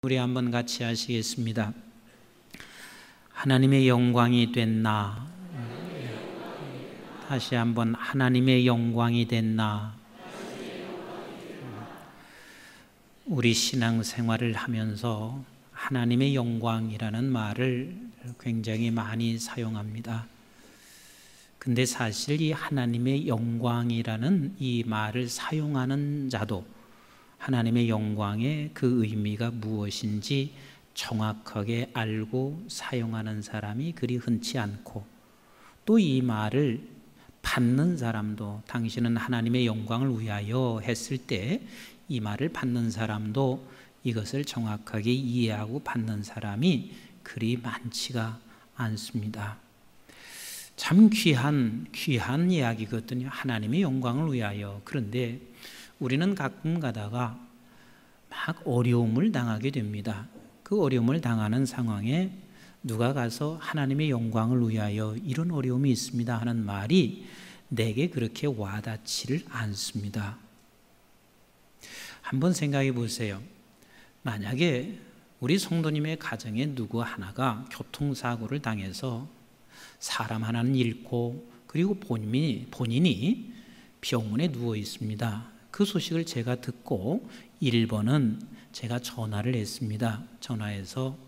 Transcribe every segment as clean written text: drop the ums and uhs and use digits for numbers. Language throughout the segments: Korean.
우리 한번 같이 하시겠습니다. 하나님의 영광이 된 나. 다시 한번 하나님의 영광이 된 나. 우리 신앙생활을 하면서 하나님의 영광이라는 말을 굉장히 많이 사용합니다. 근데 사실 이 하나님의 영광이라는 이 말을 사용하는 자도 하나님의 영광의 그 의미가 무엇인지 정확하게 알고 사용하는 사람이 그리 흔치 않고, 또 이 말을 받는 사람도, 당신은 하나님의 영광을 위하여 했을 때 이 말을 받는 사람도 이것을 정확하게 이해하고 받는 사람이 그리 많지가 않습니다. 참 귀한 이야기거든요. 하나님의 영광을 위하여. 그런데 우리는 가끔 가다가 막 어려움을 당하게 됩니다. 그 어려움을 당하는 상황에 누가 가서 하나님의 영광을 위하여 이런 어려움이 있습니다 하는 말이 내게 그렇게 와닿지를 않습니다. 한번 생각해 보세요. 만약에 우리 성도님의 가정에 누구 하나가 교통사고를 당해서 사람 하나는 잃고, 그리고 본인이 병원에 누워 있습니다. 그 소식을 제가 듣고 1번은 제가 전화를 했습니다. 전화해서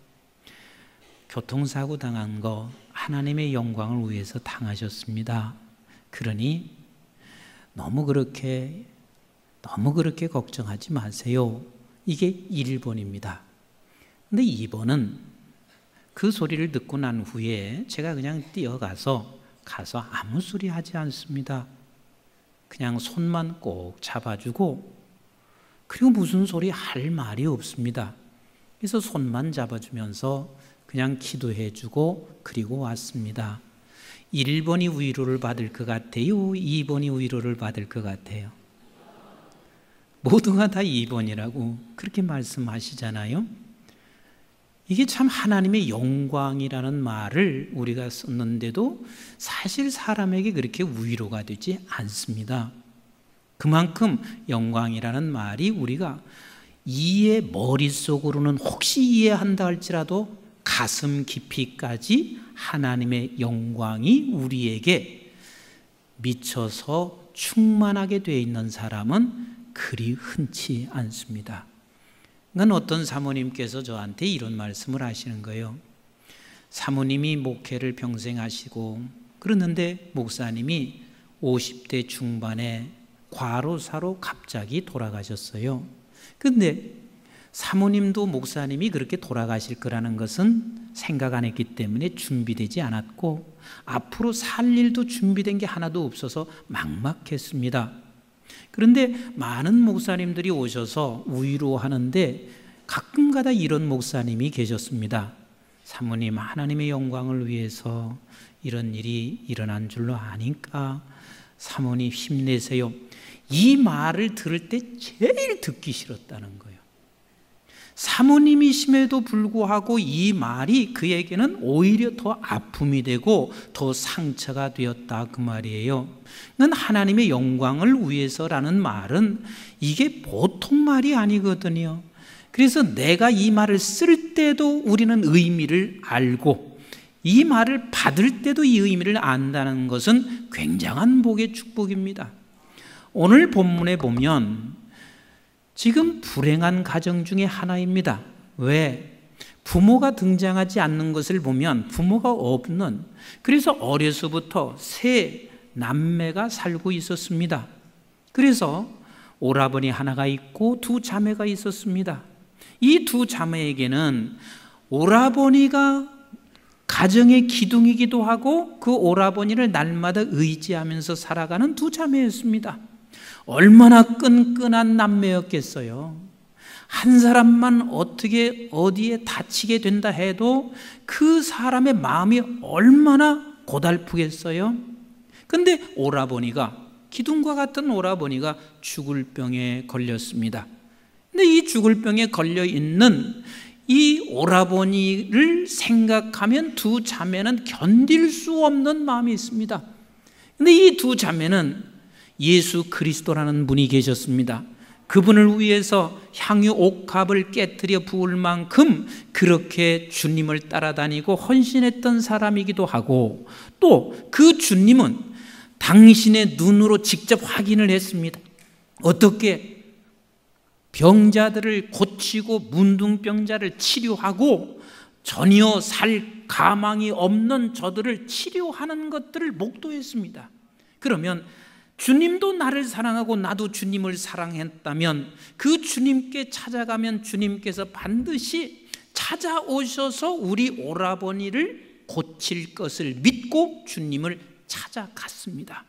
교통사고 당한 거 하나님의 영광을 위해서 당하셨습니다. 그러니 너무 그렇게 걱정하지 마세요. 이게 1번입니다. 근데 2번은 그 소리를 듣고 난 후에 제가 그냥 뛰어가서 아무 소리 하지 않습니다. 그냥 손만 꼭 잡아주고, 그리고 무슨 소리 할 말이 없습니다. 그래서 손만 잡아주면서 그냥 기도해주고 그리고 왔습니다. 1번이 위로를 받을 것 같아요? 2번이 위로를 받을 것 같아요? 모두가 다 2번이라고 그렇게 말씀하시잖아요. 이게 참 하나님의 영광이라는 말을 우리가 썼는데도 사실 사람에게 그렇게 위로가 되지 않습니다. 그만큼 영광이라는 말이 우리가 머릿속으로는 혹시 이해한다 할지라도 가슴 깊이까지 하나님의 영광이 우리에게 미쳐서 충만하게 되어 있는 사람은 그리 흔치 않습니다. 그러니까 어떤 사모님께서 저한테 이런 말씀을 하시는 거예요. 사모님이 목회를 평생 하시고 그러는데 목사님이 50대 중반에 과로사로 갑자기 돌아가셨어요. 그런데 사모님도 목사님이 그렇게 돌아가실 거라는 것은 생각 안 했기 때문에 준비되지 않았고, 앞으로 살 일도 준비된 게 하나도 없어서 막막했습니다. 그런데 많은 목사님들이 오셔서 위로하는데 가끔가다 이런 목사님이 계셨습니다. 사모님, 하나님의 영광을 위해서 이런 일이 일어난 줄로 아니까 사모님 힘내세요. 이 말을 들을 때 제일 듣기 싫었다는 거예요. 사모님이심에도 불구하고 이 말이 그에게는 오히려 더 아픔이 되고 더 상처가 되었다, 그 말이에요. 하나님의 영광을 위해서라는 말은 이게 보통 말이 아니거든요. 그래서 내가 이 말을 쓸 때도 우리는 의미를 알고, 이 말을 받을 때도 이 의미를 안다는 것은 굉장한 복의 축복입니다. 오늘 본문에 보면 지금 불행한 가정 중에 하나입니다. 왜? 부모가 등장하지 않는 것을 보면 부모가 없는, 그래서 어려서부터 세 남매가 살고 있었습니다. 그래서 오라버니 하나가 있고 두 자매가 있었습니다. 이 두 자매에게는 오라버니가 가정의 기둥이기도 하고 그 오라버니를 날마다 의지하면서 살아가는 두 자매였습니다. 얼마나 끈끈한 남매였겠어요. 한 사람만 어디에 다치게 된다 해도 그 사람의 마음이 얼마나 고달프겠어요. 근데 기둥과 같은 오라버니가 죽을 병에 걸렸습니다. 근데 이 죽을 병에 걸려 있는 이 오라버니를 생각하면 두 자매는 견딜 수 없는 마음이 있습니다. 근데 이 두 자매는 예수 그리스도라는 분이 계셨습니다. 그분을 위해서 향유 옥합을 깨뜨려 부을 만큼 그렇게 주님을 따라다니고 헌신했던 사람이기도 하고, 또 그 주님은 당신의 눈으로 직접 확인을 했습니다. 어떻게? 병자들을 고치고 문둥병자를 치료하고 전혀 살 가망이 없는 저들을 치료하는 것들을 목도했습니다. 그러면 주님도 나를 사랑하고 나도 주님을 사랑했다면 그 주님께 찾아가면 주님께서 반드시 찾아오셔서 우리 오라버니를 고칠 것을 믿고 주님을 찾아갔습니다.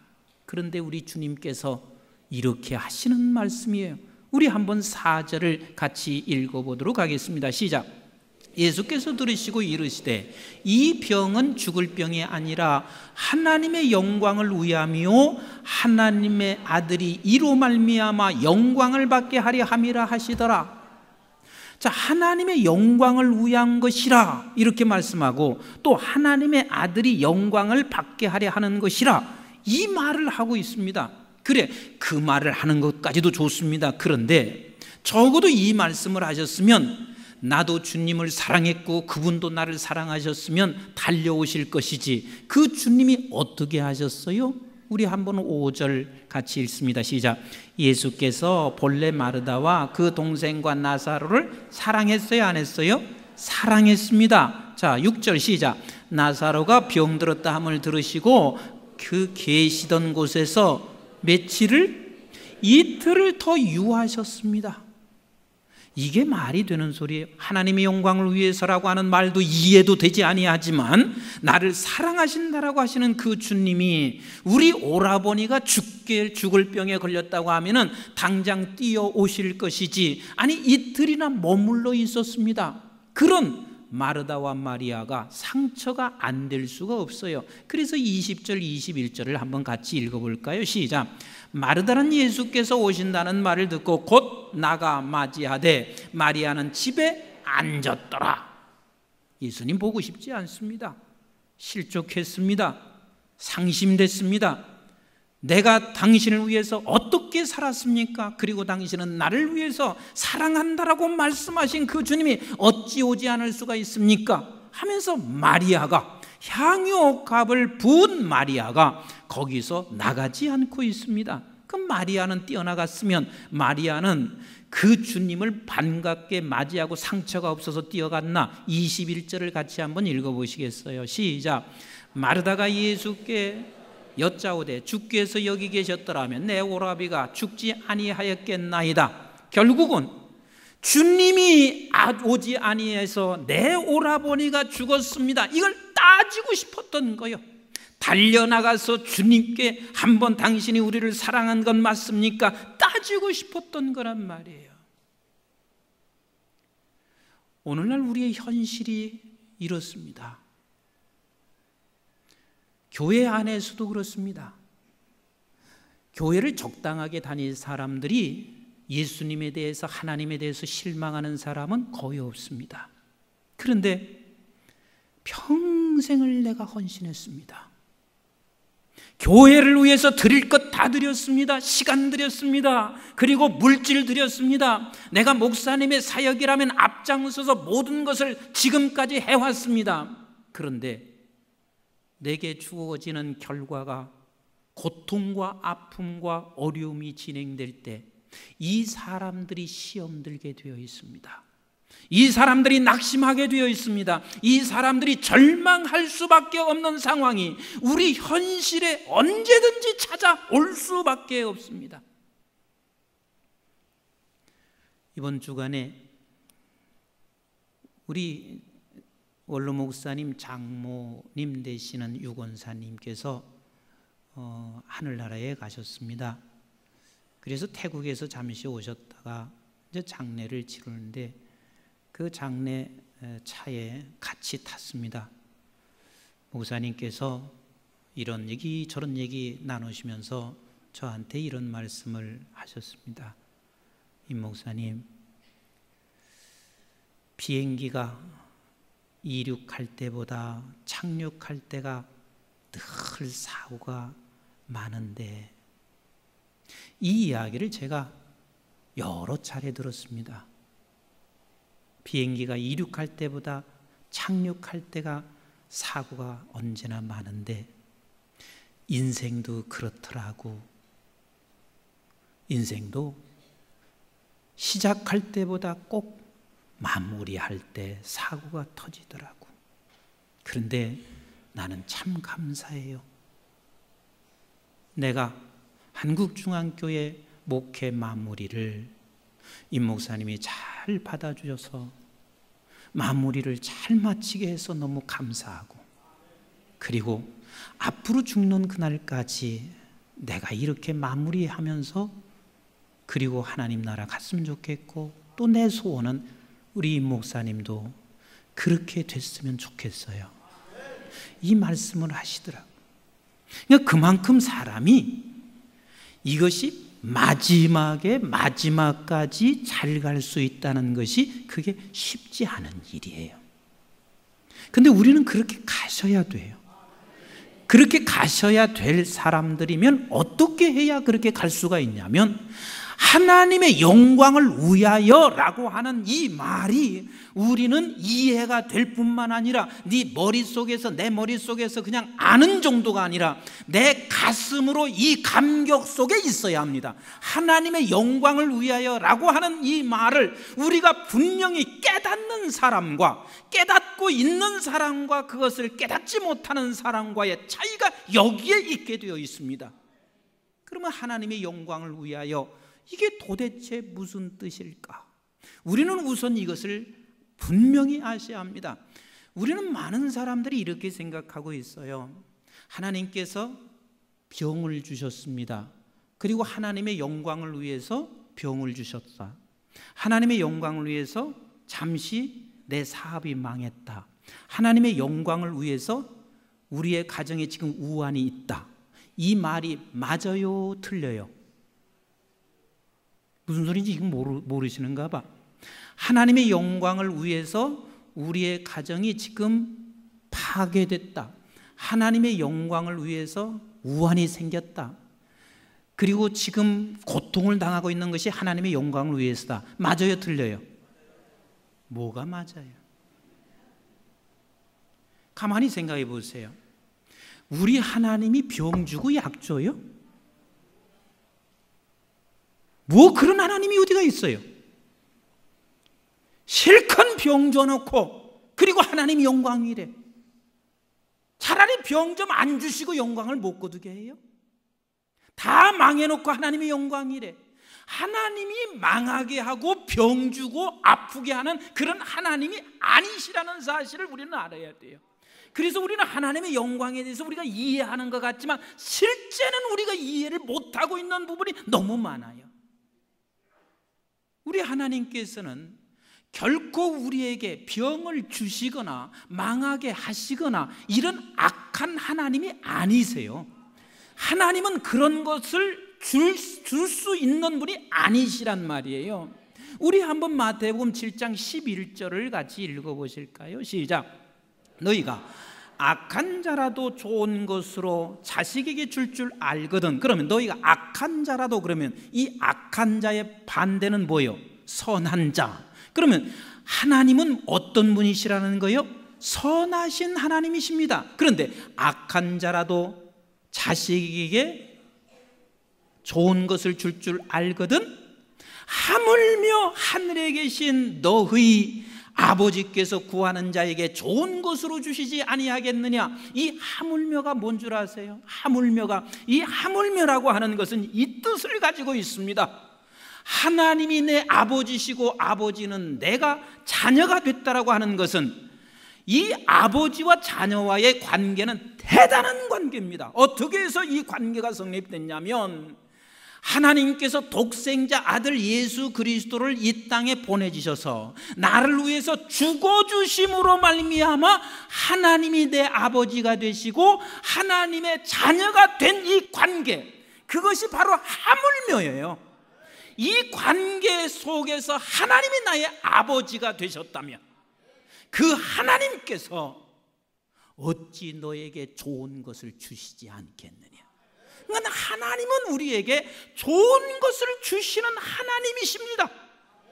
그런데 우리 주님께서 이렇게 하시는 말씀이에요. 우리 한번 4절을 같이 읽어보도록 하겠습니다. 시작. 예수께서 들으시고 이르시되 이 병은 죽을 병이 아니라 하나님의 영광을 위하며 하나님의 아들이 이로 말미암아 영광을 받게 하려 함이라 하시더라. 자, 하나님의 영광을 위한 것이라 이렇게 말씀하고, 또 하나님의 아들이 영광을 받게 하려 하는 것이라 이 말을 하고 있습니다. 그래, 그 말을 하는 것까지도 좋습니다. 그런데 적어도 이 말씀을 하셨으면 나도 주님을 사랑했고 그분도 나를 사랑하셨으면 달려오실 것이지, 그 주님이 어떻게 하셨어요? 우리 한번 5절 같이 읽습니다. 시작. 예수께서 본래 마르다와 그 동생과 나사로를 사랑했어요, 안 했어요? 사랑했습니다. 자, 6절 시작. 나사로가 병들었다 함을 들으시고 그 계시던 곳에서 며칠을, 이틀을 더 유하셨습니다. 이게 말이 되는 소리예요. 하나님의 영광을 위해서라고 하는 말도 이해도 되지 아니하지만, 나를 사랑하신다라고 하시는 그 주님이 우리 오라버니가 죽을 병에 걸렸다고 하면은 당장 뛰어오실 것이지, 아니 이틀이나 머물러 있었습니다. 그런 마르다와 마리아가 상처가 안 될 수가 없어요. 그래서 20절 21절을 한번 같이 읽어볼까요? 시작. 마르다는 예수께서 오신다는 말을 듣고 곧 나가 맞이하되 마리아는 집에 앉았더라. 예수님 보고 싶지 않습니다. 실족했습니다. 상심됐습니다. 내가 당신을 위해서 어떻게 살았습니까? 그리고 당신은 나를 위해서 사랑한다라고 말씀하신 그 주님이 어찌 오지 않을 수가 있습니까? 하면서 마리아가, 향유옥합을 부은 마리아가 거기서 나가지 않고 있습니다. 그 마리아는 뛰어나갔으면, 마리아는 그 주님을 반갑게 맞이하고 상처가 없어서 뛰어갔나? 21절을 같이 한번 읽어보시겠어요? 시작. 마르다가 예수께 여짜오되 주께서 여기 계셨더라면 내 오라비가 죽지 아니하였겠나이다. 결국은 주님이 오지 아니해서 내 오라버니가 죽었습니다. 이걸 따지고 싶었던 거예요. 달려나가서 주님께 한번 당신이 우리를 사랑한 건 맞습니까? 따지고 싶었던 거란 말이에요. 오늘날 우리의 현실이 이렇습니다. 교회 안에서도 그렇습니다. 교회를 적당하게 다닐 사람들이 예수님에 대해서, 하나님에 대해서 실망하는 사람은 거의 없습니다. 그런데 평생을 내가 헌신했습니다. 교회를 위해서 드릴 것 다 드렸습니다. 시간 드렸습니다. 그리고 물질 드렸습니다. 내가 목사님의 사역이라면 앞장서서 모든 것을 지금까지 해왔습니다. 그런데 내게 주어지는 결과가 고통과 아픔과 어려움이 진행될 때 이 사람들이 시험 들게 되어 있습니다. 이 사람들이 낙심하게 되어 있습니다. 이 사람들이 절망할 수밖에 없는 상황이 우리 현실에 언제든지 찾아올 수밖에 없습니다. 이번 주간에 우리 원로 목사님 장모님 되시는 유권사님께서 하늘나라에 가셨습니다. 그래서 태국에서 잠시 오셨다가 이제 장례를 치르는데 그 장례 차에 같이 탔습니다. 목사님께서 이런 얘기 저런 얘기 나누시면서 저한테 이런 말씀을 하셨습니다. 임 목사님, 비행기가 이륙할 때보다 착륙할 때가 늘 사고가 많은데, 이 이야기를 제가 여러 차례 들었습니다. 비행기가 이륙할 때보다 착륙할 때가 사고가 언제나 많은데 인생도 그렇더라고. 인생도 시작할 때보다 꼭 마무리할 때 사고가 터지더라고. 그런데 나는 참 감사해요. 내가 한국중앙교회 목회 마무리를 임 목사님이 잘 받아주셔서 마무리를 잘 마치게 해서 너무 감사하고, 그리고 앞으로 죽는 그날까지 내가 이렇게 마무리하면서 그리고 하나님 나라 갔으면 좋겠고, 또 내 소원은 우리 임 목사님도 그렇게 됐으면 좋겠어요. 이 말씀을 하시더라고요. 그러니까 그만큼 사람이 이것이 마지막까지 잘 갈 수 있다는 것이 그게 쉽지 않은 일이에요. 근데 우리는 그렇게 가셔야 돼요. 그렇게 가셔야 될 사람들이면 어떻게 해야 그렇게 갈 수가 있냐면, 하나님의 영광을 위하여라고 하는 이 말이 우리는 이해가 될 뿐만 아니라 네 머릿속에서, 내 머릿속에서 그냥 아는 정도가 아니라 내 가슴으로 이 감격 속에 있어야 합니다. 하나님의 영광을 위하여라고 하는 이 말을 우리가 분명히 깨닫는 사람과, 깨닫고 있는 사람과 그것을 깨닫지 못하는 사람과의 차이가 여기에 있게 되어 있습니다. 그러면 하나님의 영광을 위하여, 이게 도대체 무슨 뜻일까? 우리는 우선 이것을 분명히 아셔야 합니다. 우리는 많은 사람들이 이렇게 생각하고 있어요. 하나님께서 병을 주셨습니다. 그리고 하나님의 영광을 위해서 병을 주셨다. 하나님의 영광을 위해서 잠시 내 사업이 망했다. 하나님의 영광을 위해서 우리의 가정에 지금 우환이 있다. 이 말이 맞아요, 틀려요? 무슨 소리인지 지금 모르시는가 봐. 하나님의 영광을 위해서 우리의 가정이 지금 파괴됐다. 하나님의 영광을 위해서 우환이 생겼다. 그리고 지금 고통을 당하고 있는 것이 하나님의 영광을 위해서다. 맞아요, 틀려요? 뭐가 맞아요? 가만히 생각해 보세요. 우리 하나님이 병 주고 약 줘요? 뭐 그런 하나님이 어디가 있어요? 실컷 병 줘놓고 그리고 하나님 영광이래. 차라리 병 좀 안 주시고 영광을 못 거두게 해요? 다 망해놓고 하나님의 영광이래. 하나님이 망하게 하고 병 주고 아프게 하는 그런 하나님이 아니시라는 사실을 우리는 알아야 돼요. 그래서 우리는 하나님의 영광에 대해서 우리가 이해하는 것 같지만 실제는 우리가 이해를 못하고 있는 부분이 너무 많아요. 우리 하나님께서는 결코 우리에게 병을 주시거나 망하게 하시거나 이런 악한 하나님이 아니세요. 하나님은 그런 것을 줄 수 있는 분이 아니시란 말이에요. 우리 한번 마태복음 7장 11절을 같이 읽어보실까요? 시작. 너희가 악한 자라도 좋은 것으로 자식에게 줄 알거든. 그러면 너희가 악한 자라도, 그러면 이 악한 자의 반대는 뭐예요? 선한 자. 그러면 하나님은 어떤 분이시라는 거예요? 선하신 하나님이십니다. 그런데 악한 자라도 자식에게 좋은 것을 줄 알거든. 하물며 하늘에 계신 너희 아버지께서 구하는 자에게 좋은 것으로 주시지 아니하겠느냐. 이 하물며가 뭔 줄 아세요? 하물며가, 이 하물며라고 하는 것은 이 뜻을 가지고 있습니다. 하나님이 내 아버지시고 아버지는 내가 자녀가 됐다라고 하는 것은 이 아버지와 자녀와의 관계는 대단한 관계입니다. 어떻게 해서 이 관계가 성립됐냐면, 하나님께서 독생자 아들 예수 그리스도를 이 땅에 보내주셔서 나를 위해서 죽어주심으로 말미암아 하나님이 내 아버지가 되시고 하나님의 자녀가 된 이 관계, 그것이 바로 하물며예요. 이 관계 속에서 하나님이 나의 아버지가 되셨다면 그 하나님께서 어찌 너에게 좋은 것을 주시지 않겠느냐. 그러니까 하나님은 우리에게 좋은 것을 주시는 하나님이십니다.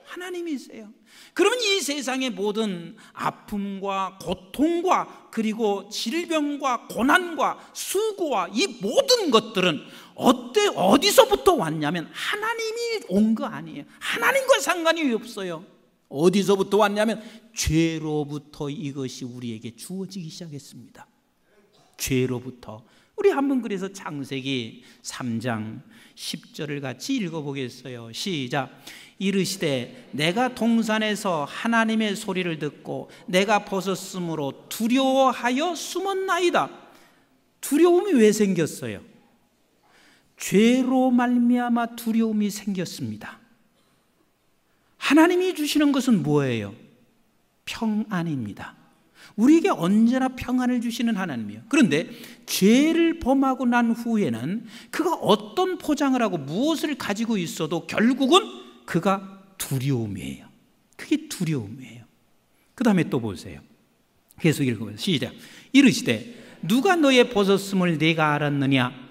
하나님이세요. 그러면 이 세상의 모든 아픔과 고통과 그리고 질병과 고난과 수고와 이 모든 것들은 어디서부터 왔냐면 하나님이 온 거 아니에요. 하나님과 상관이 없어요. 어디서부터 왔냐면 죄로부터 이것이 우리에게 주어지기 시작했습니다. 죄로부터. 우리 한번 그래서 창세기 3장 10절을 같이 읽어보겠어요. 시작. 이르시되 내가 동산에서 하나님의 소리를 듣고 내가 벗었으므로 두려워하여 숨었나이다. 두려움이 왜 생겼어요? 죄로 말미암아 두려움이 생겼습니다. 하나님이 주시는 것은 뭐예요? 평안입니다. 우리에게 언제나 평안을 주시는 하나님이에요. 그런데 죄를 범하고 난 후에는 그가 어떤 포장을 하고 무엇을 가지고 있어도 결국은 그가 두려움이에요. 그게 두려움이에요. 그 다음에 또 보세요. 계속 읽어보세요. 시작. 이르시되 누가 너의 벗었음을 네가 알았느냐?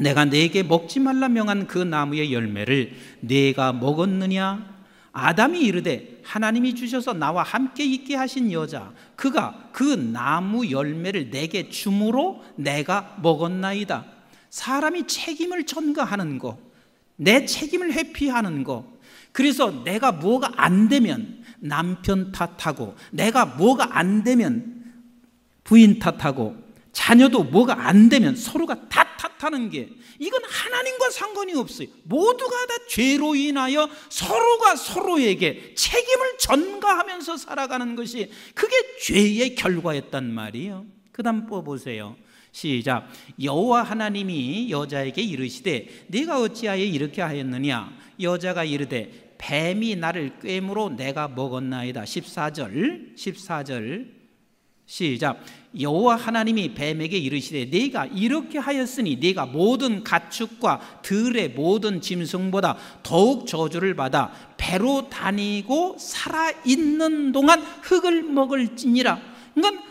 내가 네게 먹지 말라 명한 그 나무의 열매를 네가 먹었느냐? 아담이 이르되 하나님이 주셔서 나와 함께 있게 하신 여자 그가 그 나무 열매를 내게 주므로 내가 먹었나이다. 사람이 책임을 전가하는 거, 내 책임을 회피하는 거, 그래서 내가 뭐가 안 되면 남편 탓하고, 내가 뭐가 안 되면 부인 탓하고, 자녀도 뭐가 안 되면 서로가 다 탓하는 게, 이건 하나님과 상관이 없어요. 모두가 다 죄로 인하여 서로가 서로에게 책임을 전가하면서 살아가는 것이 그게 죄의 결과였단 말이에요. 그 다음 보세요. 시작. 여호와 하나님이 여자에게 이르시되 네가 어찌하여 이렇게 하였느냐? 여자가 이르되 뱀이 나를 꿰므로 내가 먹었나이다. 14절 시작. 여호와 하나님이 뱀에게 이르시되 네가 이렇게 하였으니 네가 모든 가축과 들의 모든 짐승보다 더욱 저주를 받아 배로 다니고 살아있는 동안 흙을 먹을지니라. 그러니까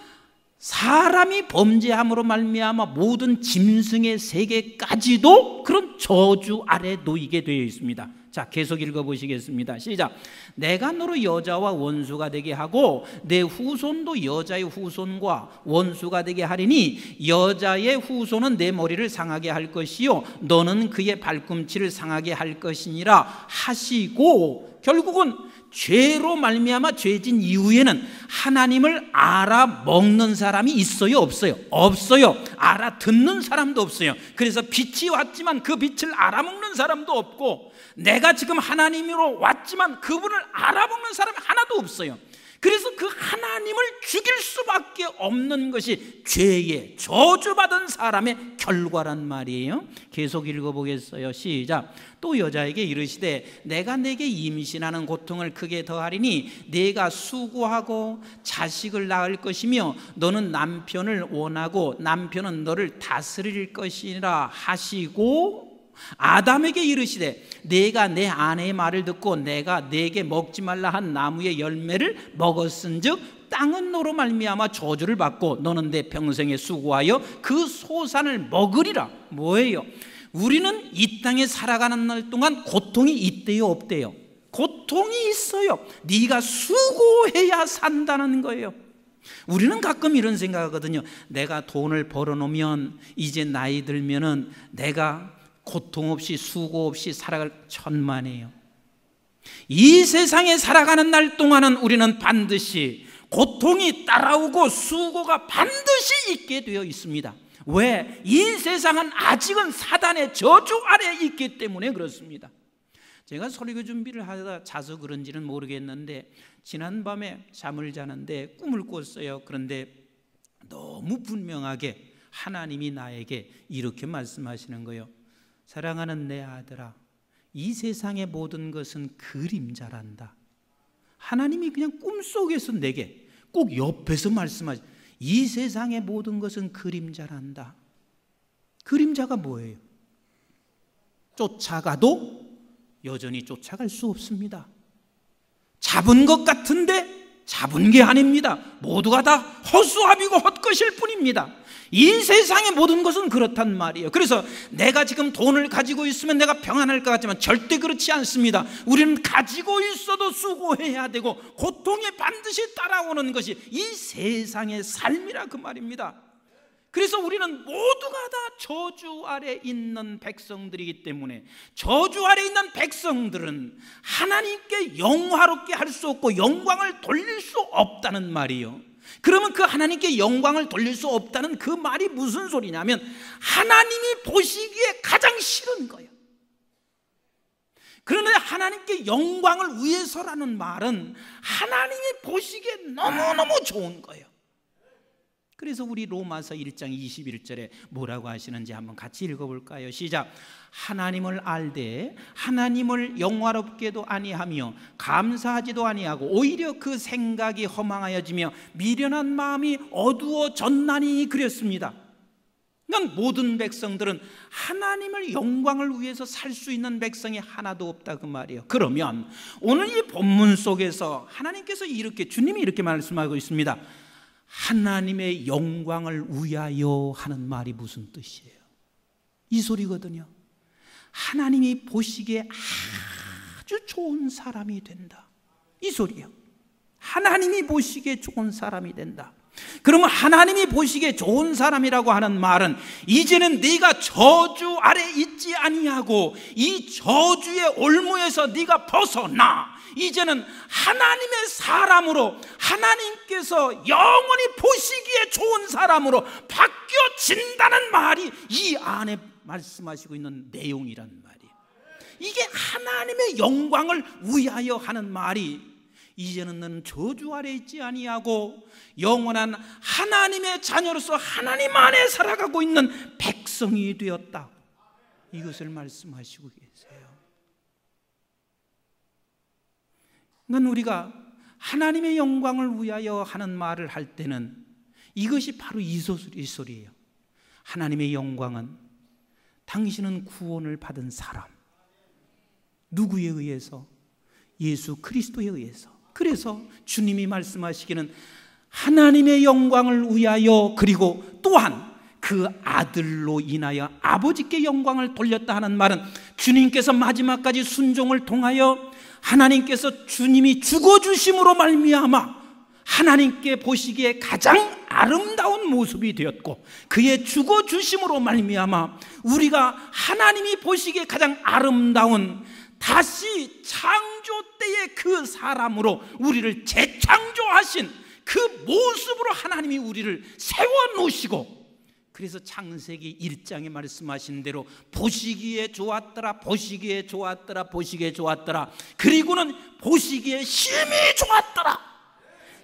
사람이 범죄함으로 말미암아 모든 짐승의 세계까지도 그런 저주 아래 놓이게 되어 있습니다. 자, 계속 읽어보시겠습니다. 시작. 내가 너로 여자와 원수가 되게 하고 내 후손도 여자의 후손과 원수가 되게 하리니 여자의 후손은 내 머리를 상하게 할 것이요 너는 그의 발꿈치를 상하게 할 것이니라 하시고, 결국은 죄로 말미암아 죄진 이후에는 하나님을 알아먹는 사람이 있어요? 없어요? 없어요. 알아듣는 사람도 없어요. 그래서 빛이 왔지만 그 빛을 알아먹는 사람도 없고, 내가 지금 하나님으로 왔지만 그분을 알아먹는 사람이 하나도 없어요. 그래서 그 하나님을 죽일 수밖에 없는 것이 죄의 저주받은 사람의 결과란 말이에요. 계속 읽어보겠어요. 시작. 또 여자에게 이르시되 내가 내게 임신하는 고통을 크게 더하리니 네가 수고하고 자식을 낳을 것이며 너는 남편을 원하고 남편은 너를 다스릴 것이라 하시고, 아담에게 이르시되 내가 내 아내의 말을 듣고 내가 네게 먹지 말라 한 나무의 열매를 먹었은즉 땅은 너로 말미암아 저주를 받고 너는 내 평생에 수고하여 그 소산을 먹으리라. 뭐예요? 우리는 이 땅에 살아가는 날 동안 고통이 있대요, 없대요? 고통이 있어요. 네가 수고해야 산다는 거예요. 우리는 가끔 이런 생각하거든요. 내가 돈을 벌어놓으면 이제 나이 들면은 내가 고통 없이 수고 없이 살아갈 천만에요. 이 세상에 살아가는 날 동안은 우리는 반드시 고통이 따라오고 수고가 반드시 있게 되어 있습니다. 왜? 이 세상은 아직은 사단의 저주 아래에 있기 때문에 그렇습니다. 제가 설교 준비를 하다 자서 그런지는 모르겠는데 지난밤에 잠을 자는데 꿈을 꿨어요. 그런데 너무 분명하게 하나님이 나에게 이렇게 말씀하시는 거예요. 사랑하는 내 아들아, 이 세상의 모든 것은 그림자란다. 하나님이 그냥 꿈속에서 내게 꼭 옆에서 말씀하시, 이 세상의 모든 것은 그림자란다. 그림자가 뭐예요? 쫓아가도 여전히 쫓아갈 수 없습니다. 잡은 것 같은데 잡은 게 아닙니다. 모두가 다 허수아비고 헛것일 뿐입니다. 이 세상의 모든 것은 그렇단 말이에요. 그래서 내가 지금 돈을 가지고 있으면 내가 평안할 것 같지만 절대 그렇지 않습니다. 우리는 가지고 있어도 수고해야 되고 고통이 반드시 따라오는 것이 이 세상의 삶이라 그 말입니다. 그래서 우리는 모두가 다 저주 아래 있는 백성들이기 때문에 저주 아래 있는 백성들은 하나님께 영화롭게 할 수 없고 영광을 돌릴 수 없다는 말이에요. 그러면 그 하나님께 영광을 돌릴 수 없다는 그 말이 무슨 소리냐면 하나님이 보시기에 가장 싫은 거예요. 그런데 하나님께 영광을 위해서라는 말은 하나님이 보시기에 너무너무 좋은 거예요. 그래서 우리 로마서 1장 21절에 뭐라고 하시는지 한번 같이 읽어볼까요? 시작. 하나님을 알되 하나님을 영화롭게도 아니하며 감사하지도 아니하고 오히려 그 생각이 허망하여지며 미련한 마음이 어두워졌나니 그랬습니다. 그러니까 모든 백성들은 하나님을 영광을 위해서 살 수 있는 백성이 하나도 없다 그 말이에요. 그러면 오늘 이 본문 속에서 하나님께서 주님이 이렇게 말씀하고 있습니다. 하나님의 영광을 위하여 하는 말이 무슨 뜻이에요? 이 소리거든요. 하나님이 보시기에 아주 좋은 사람이 된다, 이 소리예요. 하나님이 보시기에 좋은 사람이 된다. 그러면 하나님이 보시기에 좋은 사람이라고 하는 말은 이제는 네가 저주 아래 있지 아니하고 이 저주의 올무에서 네가 벗어나 이제는 하나님의 사람으로 하나님께서 영원히 보시기에 좋은 사람으로 바뀌어진다는 말이 이 안에 말씀하시고 있는 내용이란 말이에요. 이게 하나님의 영광을 위하여 하는 말이 이제는 너는 저주 아래 있지 아니하고 영원한 하나님의 자녀로서 하나님 안에 살아가고 있는 백성이 되었다, 이것을 말씀하시고 계세요. 그러니까 우리가 하나님의 영광을 위하여 하는 말을 할 때는 이것이 바로 이 소리예요. 하나님의 영광은 당신은 구원을 받은 사람, 누구에 의해서? 예수 그리스도에 의해서. 그래서 주님이 말씀하시기는 하나님의 영광을 위하여 그리고 또한 그 아들로 인하여 아버지께 영광을 돌렸다 하는 말은 주님께서 마지막까지 순종을 통하여 하나님께서 주님이 죽어주심으로 말미암아 하나님께 보시기에 가장 아름다운 모습이 되었고 그의 죽어주심으로 말미암아 우리가 하나님이 보시기에 가장 아름다운 다시 창조 때의 그 사람으로 우리를 재창조하신 그 모습으로 하나님이 우리를 세워놓으시고, 그래서 창세기 1장에 말씀하신 대로 보시기에 좋았더라, 보시기에 좋았더라, 보시기에 좋았더라, 그리고는 보시기에 심히 좋았더라.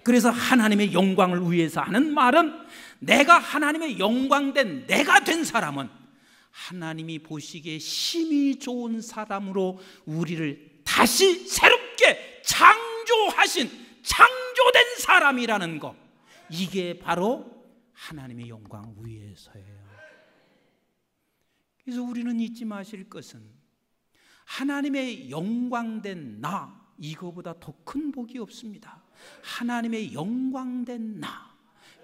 그래서 하나님의 영광을 위해서 하는 말은 내가 하나님의 영광된 내가 된 사람은 하나님이 보시기에 심히 좋은 사람으로 우리를 다시 새롭게 창조하신 창조된 사람이라는 것, 이게 바로 하나님의 영광 위에서예요. 그래서 우리는 잊지 마실 것은 하나님의 영광된 나, 이거보다 더 큰 복이 없습니다. 하나님의 영광된 나.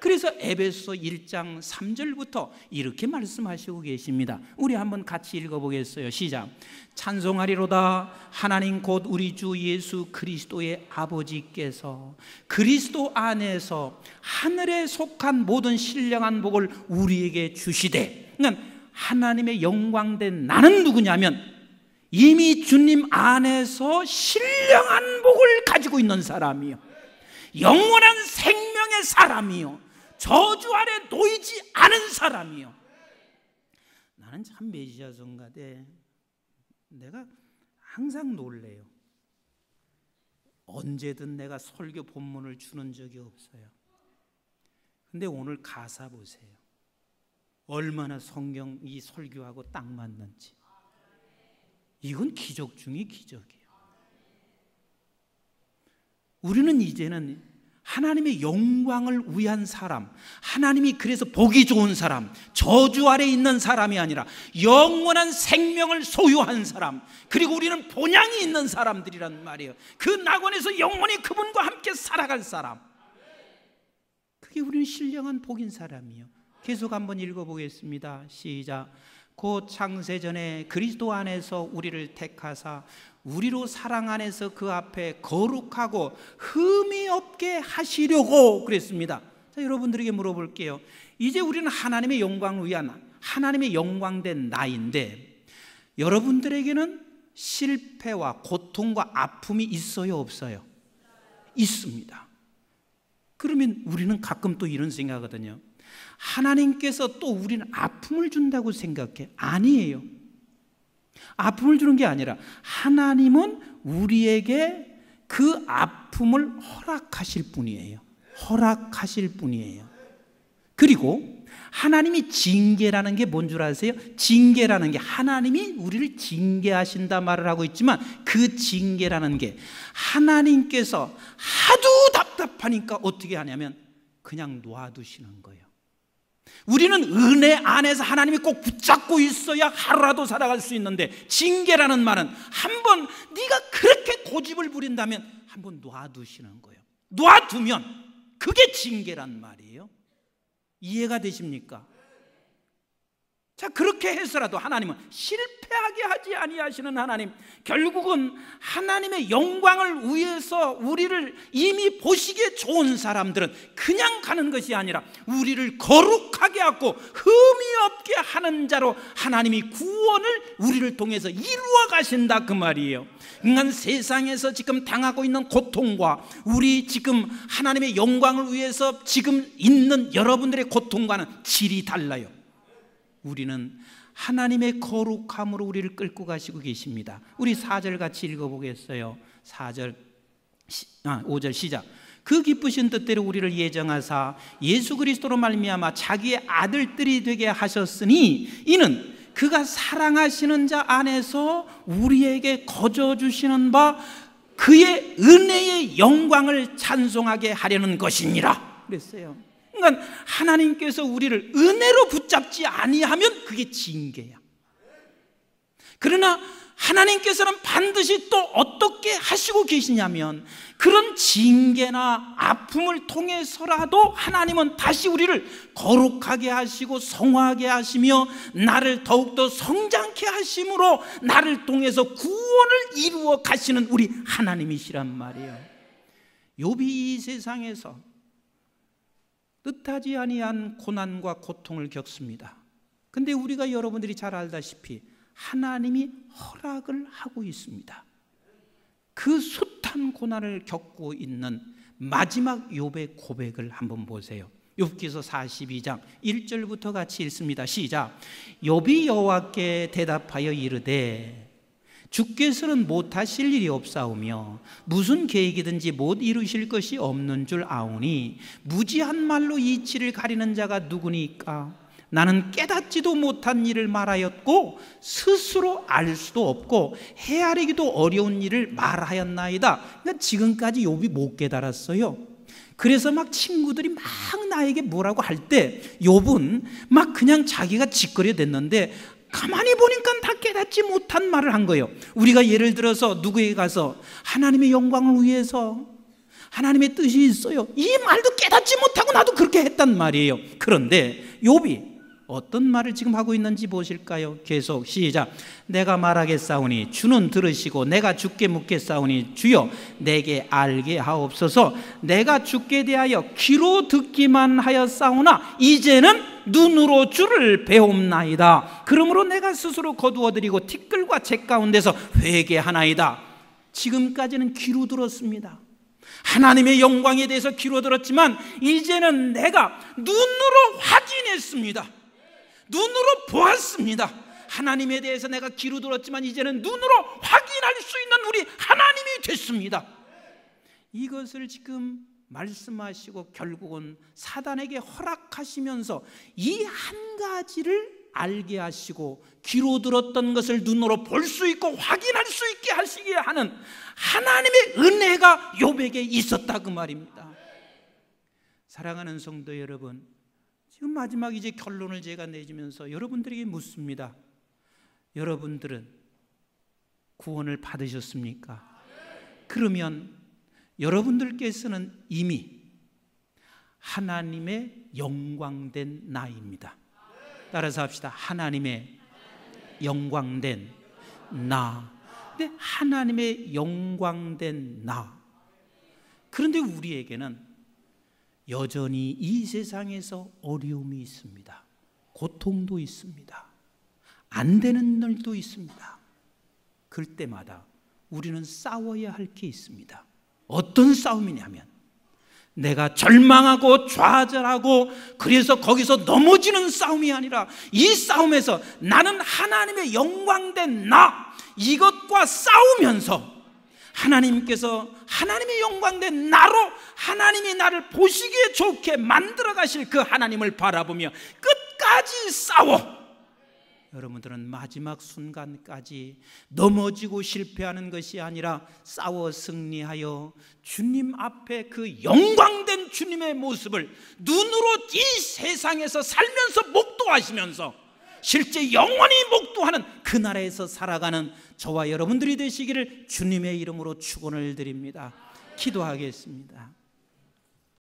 그래서 에베소 1장 3절부터 이렇게 말씀하시고 계십니다. 우리 한번 같이 읽어보겠어요. 시작. 찬송하리로다 하나님 곧 우리 주 예수 그리스도의 아버지께서 그리스도 안에서 하늘에 속한 모든 신령한 복을 우리에게 주시되, 그러니까 하나님의 영광된 나는 누구냐면 이미 주님 안에서 신령한 복을 가지고 있는 사람이요, 영원한 생명의 사람이요, 저주 아래 놓이지 않은 사람이요. 나는 참 메시아 성가대 내가 항상 놀래요. 언제든 내가 설교 본문을 주는 적이 없어요. 근데 오늘 가사 보세요. 얼마나 성경 이 설교하고 딱 맞는지. 이건 기적 중의 기적이에요. 우리는 이제는 하나님의 영광을 위한 사람, 하나님이 그래서 보기 좋은 사람, 저주 아래 있는 사람이 아니라 영원한 생명을 소유한 사람, 그리고 우리는 본향이 있는 사람들이란 말이에요. 그 낙원에서 영원히 그분과 함께 살아갈 사람, 그게 우리는 신령한 복인 사람이에요. 계속 한번 읽어보겠습니다. 시작. 곧 창세전에 그리스도 안에서 우리를 택하사 우리로 사랑 안에서 그 앞에 거룩하고 흠이 없게 하시려고 그랬습니다. 자, 여러분들에게 물어볼게요. 이제 우리는 하나님의 영광을 위한 하나님의 영광된 나인데, 여러분들에게는 실패와 고통과 아픔이 있어요, 없어요? 있습니다. 그러면 우리는 가끔 또 이런 생각하거든요. 하나님께서 또 우리는 아픔을 준다고 생각해. 아니에요. 아픔을 주는 게 아니라 하나님은 우리에게 그 아픔을 허락하실 분이에요. 허락하실 분이에요. 그리고 하나님이 징계라는 게 뭔 줄 아세요? 징계라는 게 하나님이 우리를 징계하신다 말을 하고 있지만, 그 징계라는 게 하나님께서 하도 답답하니까 어떻게 하냐면 그냥 놔두시는 거예요. 우리는 은혜 안에서 하나님이 꼭 붙잡고 있어야 하루라도 살아갈 수 있는데, 징계라는 말은 한번 네가 그렇게 고집을 부린다면 한번 놔두시는 거예요. 놔두면 그게 징계란 말이에요. 이해가 되십니까? 자, 그렇게 해서라도 하나님은 실패하게 하지 아니하시는 하나님, 결국은 하나님의 영광을 위해서 우리를 이미 보시기에 좋은 사람들은 그냥 가는 것이 아니라 우리를 거룩하게 하고 흠이 없게 하는 자로 하나님이 구원을 우리를 통해서 이루어 가신다, 그 말이에요. 인간 세상에서 지금 당하고 있는 고통과 우리 지금 하나님의 영광을 위해서 지금 있는 여러분들의 고통과는 질이 달라요. 우리는 하나님의 거룩함으로 우리를 끌고 가시고 계십니다. 우리 4절 같이 읽어보겠어요. 5절 시작. 그 기쁘신 뜻대로 우리를 예정하사 예수 그리스도로 말미암아 자기의 아들들이 되게 하셨으니, 이는 그가 사랑하시는 자 안에서 우리에게 거저 주시는 바 그의 은혜의 영광을 찬송하게 하려는 것이니라 그랬어요. 그러니까 하나님께서 우리를 은혜로 붙잡지 아니하면 그게 징계야. 그러나 하나님께서는 반드시 또 어떻게 하시고 계시냐면, 그런 징계나 아픔을 통해서라도 하나님은 다시 우리를 거룩하게 하시고 성화하게 하시며 나를 더욱더 성장케 하심으로 나를 통해서 구원을 이루어 가시는 우리 하나님이시란 말이에요. 욥이 이 세상에서 뜻하지 아니한 고난과 고통을 겪습니다. 근데 우리가 여러분들이 잘 알다시피 하나님이 허락을 하고 있습니다. 그 숱한 고난을 겪고 있는 마지막 욥의 고백을 한번 보세요. 욥기서 42장 1절부터 같이 읽습니다. 시작. 욥이 여호와께 대답하여 이르되 주께서는 못하실 일이 없사오며 무슨 계획이든지 못 이루실 것이 없는 줄 아오니 무지한 말로 이치를 가리는 자가 누구니까? 나는 깨닫지도 못한 일을 말하였고 스스로 알 수도 없고 헤아리기도 어려운 일을 말하였나이다. 그러니까 지금까지 욥이 못 깨달았어요. 그래서 막 친구들이 막 나에게 뭐라고 할 때 욥은 막 그냥 자기가 짓거려댔는데 가만히 보니까 다 깨닫지 못한 말을 한 거예요. 우리가 예를 들어서 누구에게 가서 하나님의 영광을 위해서 하나님의 뜻이 있어요, 이 말도 깨닫지 못하고 나도 그렇게 했단 말이에요. 그런데 욥이 어떤 말을 지금 하고 있는지 보실까요? 계속 시작. 내가 말하겠사오니 주는 들으시고 내가 주께 묻겠사오니 주여 내게 알게 하옵소서. 내가 주께 대하여 귀로 듣기만 하였사오나 이제는 눈으로 주를 배움나이다. 그러므로 내가 스스로 거두어드리고 티끌과 재 가운데서 회개하나이다. 지금까지는 귀로 들었습니다. 하나님의 영광에 대해서 귀로 들었지만 이제는 내가 눈으로 확인했습니다. 눈으로 보았습니다. 하나님에 대해서 내가 귀로 들었지만 이제는 눈으로 확인할 수 있는 우리 하나님이 됐습니다. 이것을 지금 말씀하시고 결국은 사단에게 허락하시면서 이 한 가지를 알게 하시고 귀로 들었던 것을 눈으로 볼 수 있고 확인할 수 있게 하시게 하는 하나님의 은혜가 욥에게 있었다, 그 말입니다. 사랑하는 성도 여러분, 지금 마지막 이제 결론을 제가 내주면서 여러분들에게 묻습니다. 여러분들은 구원을 받으셨습니까? 그러면 여러분들께서는 이미 하나님의 영광된 나입니다. 따라서 합시다. 하나님의 영광된 나. 근데 하나님의 영광된 나. 그런데 우리에게는 여전히 이 세상에서 어려움이 있습니다. 고통도 있습니다. 안 되는 일도 있습니다. 그럴 때마다 우리는 싸워야 할 게 있습니다. 어떤 싸움이냐면 내가 절망하고 좌절하고 그래서 거기서 넘어지는 싸움이 아니라 이 싸움에서 나는 하나님의 영광된 나, 이것과 싸우면서 하나님께서 하나님의 영광된 나로 하나님이 나를 보시기에 좋게 만들어 가실 그 하나님을 바라보며 끝까지 싸워 여러분들은 마지막 순간까지 넘어지고 실패하는 것이 아니라 싸워 승리하여 주님 앞에 그 영광된 주님의 모습을 눈으로 이 세상에서 살면서 목도하시면서 실제 영원히 목도하는 그 나라에서 살아가는 저와 여러분들이 되시기를 주님의 이름으로 축원을 드립니다. 기도하겠습니다.